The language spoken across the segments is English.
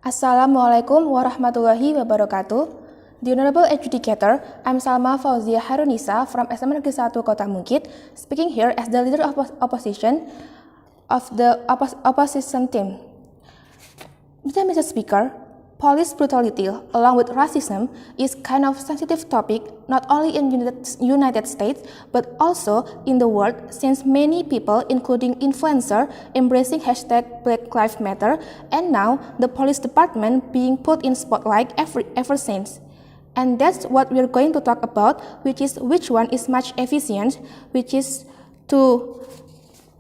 Assalamualaikum warahmatullahi wabarakatuh. The Honorable Adjudicator, I'm Salma Fauzia Harunisa from SMA Negeri 1 Kota Mungkit, speaking here as the leader of opposition of the opposition team. Mr. Speaker, police brutality along with racism is kind of sensitive topic not only in United States but also in the world, since many people including influencers embracing hashtag Black Lives Matter, and now the police department being put in spotlight ever since. And that's what we're going to talk about, which is which one is much efficient, which is to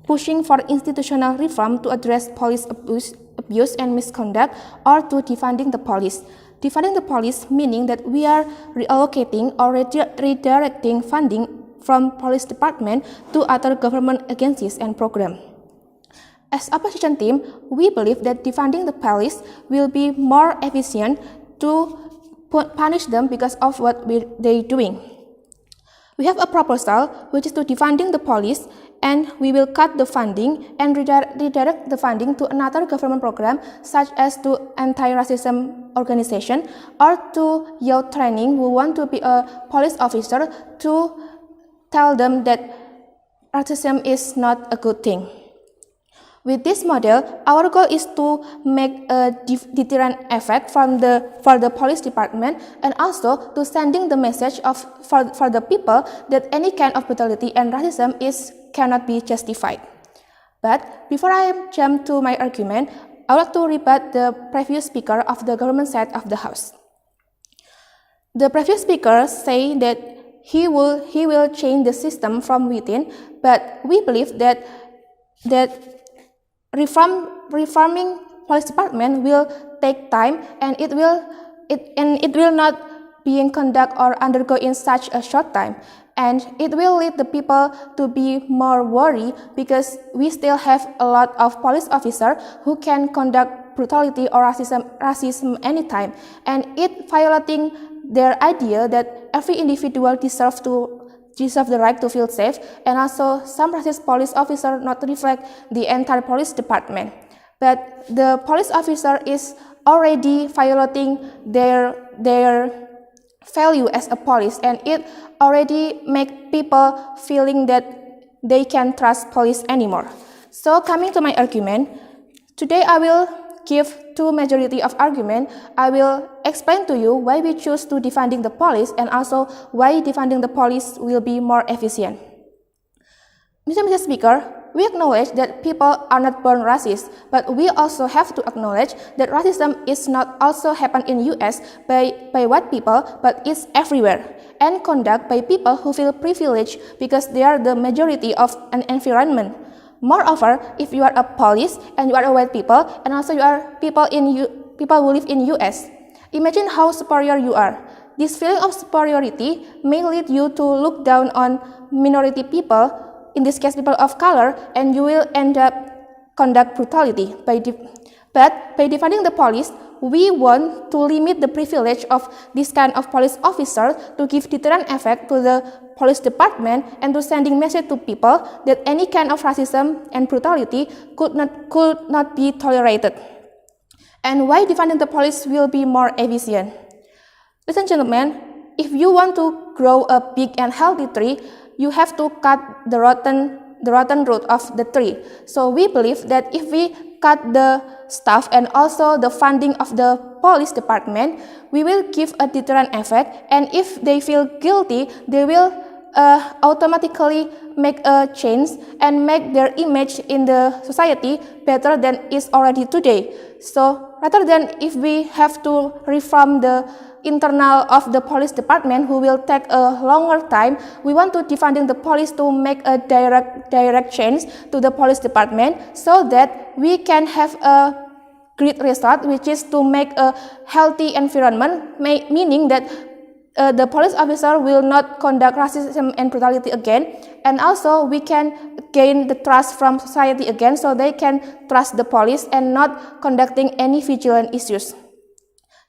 pushing for institutional reform to address police abuse and misconduct, or to defunding the police. Defunding the police meaning that we are reallocating or redirecting funding from police department to other government agencies and programs. As opposition team, we believe that defunding the police will be more efficient to punish them because of what they're doing. We have a proposal which is to defunding the police, and we will cut the funding and redirect the funding to another government program such as to anti-racism organization or to youth training who want to be a police officer to tell them that racism is not a good thing. With this model, our goal is to make a deterrent effect for the police department, and also to sending the message for the people that any kind of brutality and racism cannot be justified. But before I jump to my argument, I would like to rebut the previous speaker of the government side of the House. The previous speaker say that he will change the system from within, but we believe that reforming police department will take time, and it will not being conduct or undergo in such a short time, and it will lead the people to be more worried because we still have a lot of police officers who can conduct brutality or racism anytime, and it violating their idea that every individual deserves the right to feel safe, and also some racist police officer not reflect the entire police department. But the police officer is already violating their value as a police, and it already make people feeling that they can't trust police anymore. So coming to my argument, today I will give two majority of argument. I will explain to you why we choose to defunding the police, and also why defunding the police will be more efficient. Mr. Speaker, we acknowledge that people are not born racist, but we also have to acknowledge that racism is not also happen in US by white people, but it's everywhere, and conduct by people who feel privileged because they are the majority of an environment. Moreover, if you are a police and you are a white people, and also you are people who live in US, imagine how superior you are. This feeling of superiority may lead you to look down on minority people, in this case people of color, and you will end up conduct brutality. But by defunding the police, we want to limit the privilege of this kind of police officer to give deterrent effect to the police department, and to sending message to people that any kind of racism and brutality could not be tolerated. And why defunding the police will be more efficient? Ladies and gentlemen, if you want to grow a big and healthy tree, you have to cut the rotten root of the tree. So we believe that if we cut the staff and also the funding of the police department, we will give a deterrent effect, and if they feel guilty, they will automatically make a change and make their image in the society better than is already today. So rather than if we have to reform the internal of the police department, who will take a longer time, we want to defunding the police to make a direct change to the police department, so that we can have a great result, which is to make a healthy environment, meaning that the police officer will not conduct racism and brutality again, and also we can gain the trust from society again, so they can trust the police and not conducting any vigilant issues.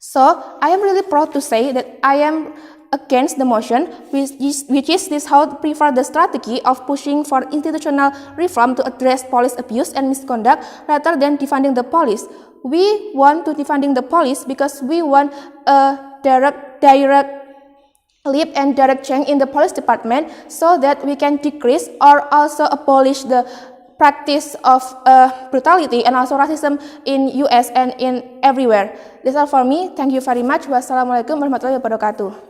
So I am really proud to say that I am against the motion, which is this how to prefer the strategy of pushing for institutional reform to address police abuse and misconduct rather than defunding the police. We want to defunding the police because we want a direct leap and direct change in the police department so that we can decrease or also abolish the practice of brutality and also racism in US and in everywhere. That's all for me. Thank you very much. Wassalamualaikum warahmatullahi wabarakatuh.